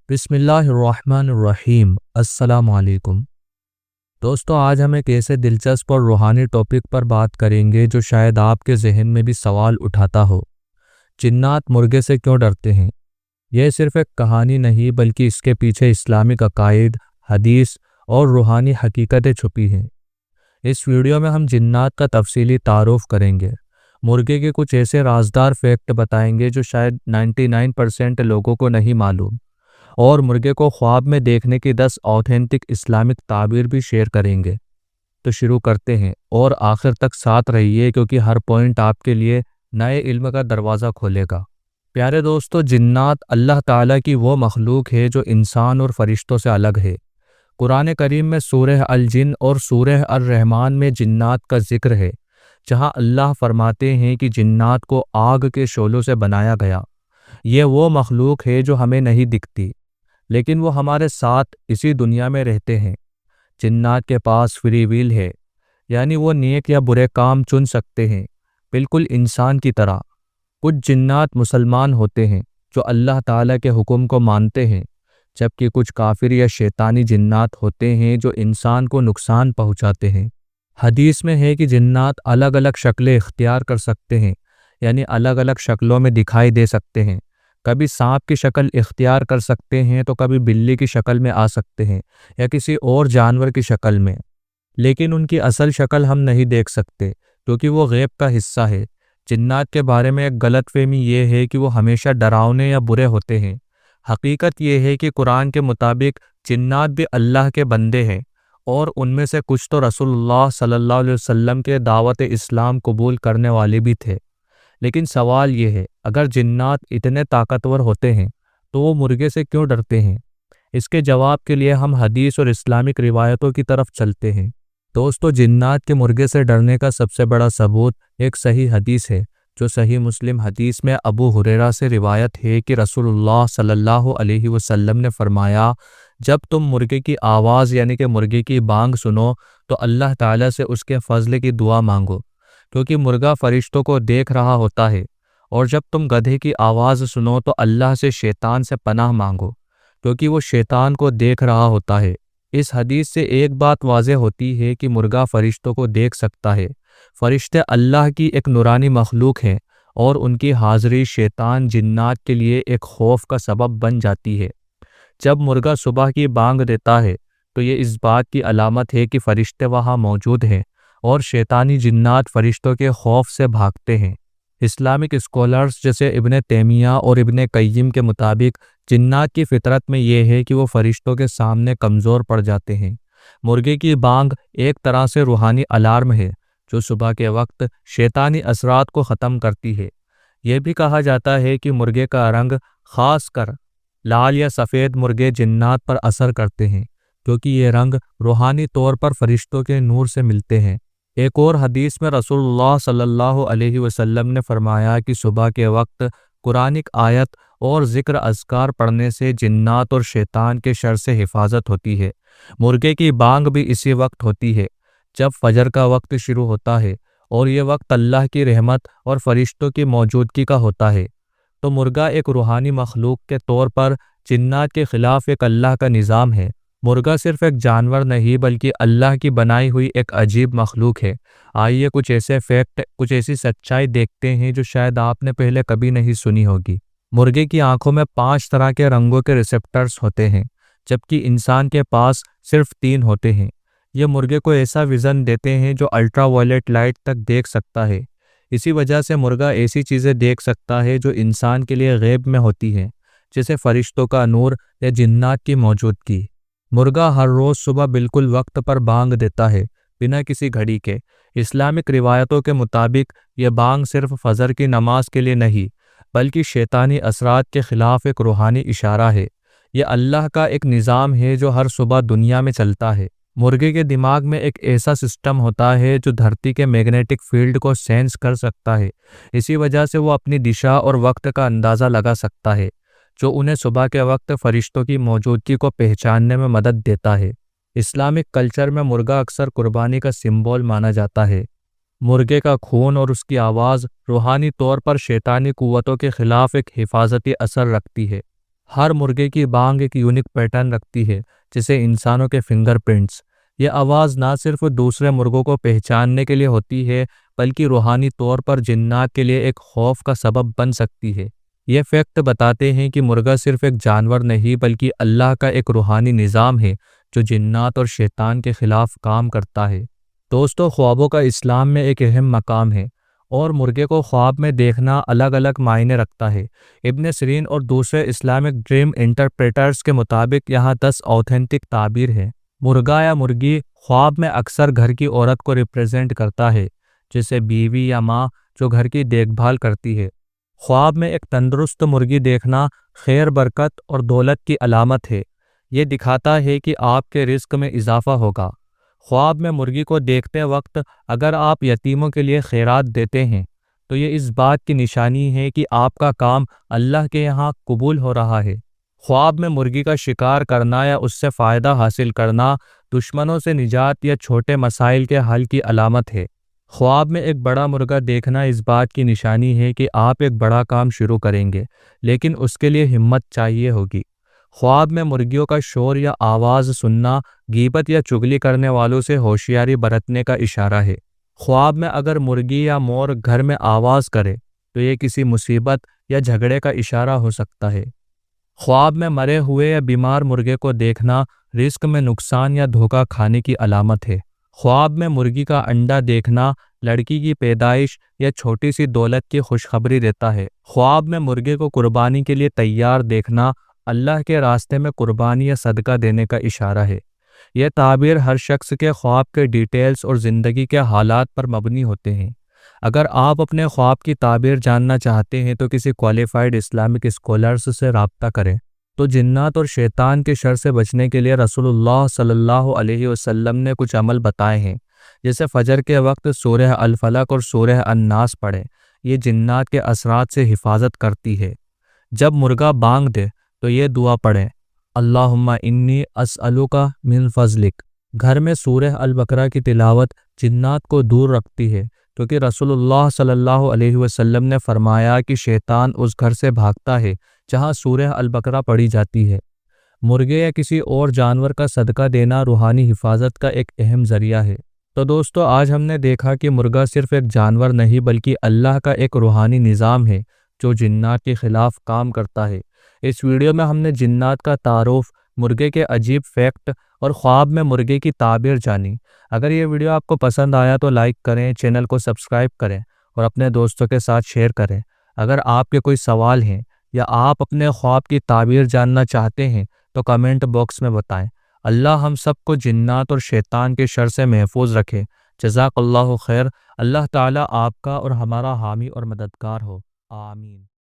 बिस्मिल्लाहिर्रहमानिर्रहीम। अस्सलाम वालेकुम दोस्तों, आज हम एक ऐसे दिलचस्प और रूहानी टॉपिक पर बात करेंगे जो शायद आपके जहन में भी सवाल उठाता हो। जिन्नात मुर्गे से क्यों डरते हैं? यह सिर्फ एक कहानी नहीं बल्कि इसके पीछे इस्लामिक अकायद, हदीस और रूहानी हकीकतें छुपी हैं। इस वीडियो में हम जिन्नात का तफसीली तारुफ करेंगे, मुर्गे के कुछ ऐसे राजदार फैक्ट बताएंगे जो शायद 99% लोगों को नहीं मालूम, और मुर्गे को ख्वाब में देखने की 10 ऑथेंटिक इस्लामिक ताबीर भी शेयर करेंगे। तो शुरू करते हैं और आखिर तक साथ रहिए क्योंकि हर पॉइंट आपके लिए नए इल्म का दरवाज़ा खोलेगा। प्यारे दोस्तों, जिन्नात अल्लाह ताला की वो मखलूक है जो इंसान और फरिश्तों से अलग है। कुरान करीम में सूरह अल जिन और सूरह अर रहमान में जिन्नात का जिक्र है, जहां अल्लाह फरमाते हैं कि जिन्नात को आग के शोलों से बनाया गया। ये वो मखलूक है जो हमें नहीं दिखती, लेकिन वो हमारे साथ इसी दुनिया में रहते हैं। जिन्नात के पास फ्री विल है, यानी वो नेक या बुरे काम चुन सकते हैं, बिल्कुल इंसान की तरह। कुछ जिन्नात मुसलमान होते हैं जो अल्लाह ताला के हुक्म को मानते हैं, जबकि कुछ काफिर या शैतानी जिन्नात होते हैं जो इंसान को नुकसान पहुंचाते हैं। हदीस में है कि जिन्नात अलग अलग शक्लें इख्तियार कर सकते हैं, यानी अलग अलग शक्लों में दिखाई दे सकते हैं। कभी सांप की शक्ल इख्तियार कर सकते हैं तो कभी बिल्ली की शक्ल में आ सकते हैं या किसी और जानवर की शक्ल में, लेकिन उनकी असल शक्ल हम नहीं देख सकते क्योंकि वो गैब का हिस्सा है। जिन्नात के बारे में एक गलतफहमी ये है कि वो हमेशा डरावने या बुरे होते हैं। हकीकत ये है कि कुरान के मुताबिक जिन्नात भी अल्लाह के बंदे हैं, और उनमें से कुछ तो रसूलुल्लाह सल्लल्लाहु अलैहि वसल्लम के दावत इस्लाम कबूल करने वाले भी थे। लेकिन सवाल ये है, अगर जिन्नात इतने ताकतवर होते हैं तो वो मुर्गे से क्यों डरते हैं? इसके जवाब के लिए हम हदीस और इस्लामिक रिवायतों की तरफ चलते हैं। दोस्तों, जिन्नात के मुर्गे से डरने का सबसे बड़ा सबूत एक सही हदीस है, जो सही मुस्लिम हदीस में अबू हुरैरा से रिवायत है कि रसूलुल्लाह सल्लल्लाहु अलैहि वसल्लम ने फरमाया, जब तुम मुर्गे की आवाज़ यानी कि मुर्गे की बांग सुनो तो अल्लाह ताला से उसके फजल की दुआ मांगो, क्योंकि मुर्गा फरिश्तों को देख रहा होता है। और जब तुम गधे की आवाज़ सुनो तो अल्लाह से शैतान से पनाह मांगो, क्योंकि वो शैतान को देख रहा होता है। इस हदीस से एक बात वाज़ेह होती है कि मुर्गा फरिश्तों को देख सकता है। फरिश्ते अल्लाह की एक नूरानी मखलूक हैं और उनकी हाज़िरी शैतान जिन्नात के लिए एक खौफ का सबब बन जाती है। जब मुर्गा सुबह की बांग देता है तो ये इस बात की अलामत है कि फरिश्ते वहाँ मौजूद हैं और शैतानी जिन्नात फरिश्तों के खौफ से भागते हैं। इस्लामिक स्कॉलर्स जैसे इब्ने तैमिया और इब्ने कय्यिम के मुताबिक जिन्नात की फितरत में यह है कि वो फरिश्तों के सामने कमज़ोर पड़ जाते हैं। मुर्गे की बांग एक तरह से रूहानी अलार्म है जो सुबह के वक्त शैतानी असरात को ख़त्म करती है। यह भी कहा जाता है कि मुर्गे का रंग, ख़ास कर लाल या सफ़ेद मुर्गे, जिन्नात पर असर करते हैं, क्योंकि ये रंग रूहानी तौर पर फरिश्तों के नूर से मिलते हैं। एक और हदीस में रसूलुल्लाह सल्लल्लाहु अलैहि वसल्लम ने फरमाया कि सुबह के वक्त कुरानिक आयत और ज़िक्र अज़कार पढ़ने से जिन्नात और शैतान के शर से हिफाजत होती है। मुर्गे की बांग भी इसी वक्त होती है जब फजर का वक्त शुरू होता है, और ये वक्त अल्लाह की रहमत और फरिश्तों की मौजूदगी का होता है। तो मुर्गा एक रूहानी मखलूक के तौर पर जिन्नात के ख़िलाफ़ एक अल्लाह का निज़ाम है। मुर्गा सिर्फ एक जानवर नहीं बल्कि अल्लाह की बनाई हुई एक अजीब मखलूक है। आइए कुछ ऐसे फैक्ट, कुछ ऐसी सच्चाई देखते हैं जो शायद आपने पहले कभी नहीं सुनी होगी। मुर्गे की आंखों में 5 तरह के रंगों के रिसेप्टर्स होते हैं, जबकि इंसान के पास सिर्फ 3 होते हैं। ये मुर्गे को ऐसा विज़न देते हैं जो अल्ट्रा वायलेट लाइट तक देख सकता है। इसी वजह से मुर्गा ऐसी चीज़ें देख सकता है जो इंसान के लिए गैब में होती हैं, जैसे फरिश्तों का नूर या जिन्नात की मौजूदगी। मुर्गा हर रोज़ सुबह बिल्कुल वक्त पर बांग देता है, बिना किसी घड़ी के। इस्लामिक रिवायतों के मुताबिक ये बांग सिर्फ फजर की नमाज के लिए नहीं बल्कि शैतानी असरात के ख़िलाफ़ एक रूहानी इशारा है। ये अल्लाह का एक निज़ाम है जो हर सुबह दुनिया में चलता है। मुर्गे के दिमाग में एक ऐसा सिस्टम होता है जो धरती के मैग्नेटिक फील्ड को सेंस कर सकता है। इसी वजह से वो अपनी दिशा और वक्त का अंदाज़ा लगा सकता है, जो उन्हें सुबह के वक्त फरिश्तों की मौजूदगी को पहचानने में मदद देता है। इस्लामिक कल्चर में मुर्गा अक्सर कुर्बानी का सिंबल माना जाता है। मुर्गे का खून और उसकी आवाज़ रूहानी तौर पर शैतानी कुव्वतों के खिलाफ एक हिफाजती असर रखती है। ہر مرغے کی بانگ ایک یونیک پیٹرن رکھتی ہے، جسے انسانوں کے فنگر پرنٹس۔ یہ آواز نہ صرف دوسرے مرغوں کو پہچاننے کے لیے ہوتی ہے، بلکہ روحانی طور پر جنات کے لیے ایک خوف کا سبب بن سکتی ہے۔ یہ فیکٹ بتاتے ہیں کہ مرغا صرف ایک جانور نہیں بلکہ اللہ کا ایک روحانی نظام ہے جو جنات اور شیطان کے خلاف کام کرتا ہے۔ دوستو، خوابوں کا اسلام میں ایک اہم مقام ہے، اور مرغے کو خواب میں دیکھنا الگ الگ معنی رکھتا ہے۔ ابن سیرین اور دوسرے اسلامک ڈریم انٹرپریٹرز کے مطابق یہاں 10 اوتھینٹک تعبیر ہیں۔ مرغا یا مرغی خواب میں اکثر گھر کی عورت کو ریپرزینٹ کرتا ہے، جیسے بیوی یا ماں جو گھر کی دیکھ بھال کرتی ہے۔ خواب میں ایک تندرست مرغی دیکھنا خیر، برکت اور دولت کی علامت ہے۔ یہ دکھاتا ہے کہ آپ کے رزق میں اضافہ ہوگا۔ خواب میں مرغی کو دیکھتے وقت اگر آپ یتیموں کے لیے خیرات دیتے ہیں تو یہ اس بات کی نشانی ہے کہ آپ کا کام اللہ کے یہاں قبول ہو رہا ہے۔ خواب میں مرغی کا شکار کرنا یا اس سے فائدہ حاصل کرنا دشمنوں سے نجات یا چھوٹے مسائل کے حل کی علامت ہے۔ خواب میں ایک بڑا مرغا دیکھنا اس بات کی نشانی ہے کہ آپ ایک بڑا کام شروع کریں گے، لیکن اس کے لیے ہمت چاہیے ہوگی۔ خواب میں مرغیوں کا شور یا آواز سننا غیبت یا چغلی کرنے والوں سے ہوشیاری برتنے کا اشارہ ہے۔ خواب میں اگر مرغی یا مور گھر میں آواز کرے تو یہ کسی مصیبت یا جھگڑے کا اشارہ ہو سکتا ہے۔ خواب میں مرے ہوئے یا بیمار مرغے کو دیکھنا رزق میں نقصان یا دھوکہ کھانے کی علامت ہے۔ خواب میں مرغی کا انڈا دیکھنا لڑکی کی پیدائش یا چھوٹی سی دولت کی خوشخبری دیتا ہے۔ خواب میں مرغے کو قربانی کے لیے تیار دیکھنا اللہ کے راستے میں قربانی یا صدقہ دینے کا اشارہ ہے۔ یہ تعبیر ہر شخص کے خواب کے ڈیٹیلز اور زندگی کے حالات پر مبنی ہوتے ہیں۔ اگر آپ اپنے خواب کی تعبیر جاننا چاہتے ہیں تو کسی کوالیفائڈ اسلامک اسکالرز سے رابطہ کریں۔ تو جنات اور شیطان کے شر سے بچنے کے لیے رسول اللہ صلی اللہ علیہ وسلم نے کچھ عمل بتائے ہیں، جیسے فجر کے وقت سورہ الفلق اور سورہ الناس پڑھیں۔ یہ جنات کے اثرات سے حفاظت کرتی ہے۔ جب مرغا بانگ دے تو یہ دعا پڑھیں، اللہم انی اسألک من فضلک۔ گھر میں سورہ البقرہ کی تلاوت جنات کو دور رکھتی ہے، کیونکہ رسول اللہ صلی اللہ علیہ وسلم نے فرمایا کہ شیطان اس گھر سے بھاگتا ہے جہاں سورہ البقرہ پڑھی جاتی ہے۔ مرغے یا کسی اور جانور کا صدقہ دینا روحانی حفاظت کا ایک اہم ذریعہ ہے۔ تو دوستو، آج ہم نے دیکھا کہ مرغا صرف ایک جانور نہیں بلکہ اللہ کا ایک روحانی نظام ہے جو جنات کے خلاف کام کرتا ہے۔ اس ویڈیو میں ہم نے جنات کا تعارف، مرغے کے عجیب فیکٹ اور خواب میں مرغے کی تعبیر جانی۔ اگر یہ ویڈیو آپ کو پسند آیا تو لائک کریں، چینل کو سبسکرائب کریں اور اپنے دوستوں کے ساتھ شیئر کریں۔ اگر آپ کے کوئی سوال ہیں یا آپ اپنے خواب کی تعبیر جاننا چاہتے ہیں تو کمنٹ باکس میں بتائیں۔ اللہ ہم سب کو جنات اور شیطان کے شر سے محفوظ رکھے۔ جزاک اللہ خیر۔ اللہ تعالیٰ آپ کا اور ہمارا حامی اور مددگار ہو۔ آمین۔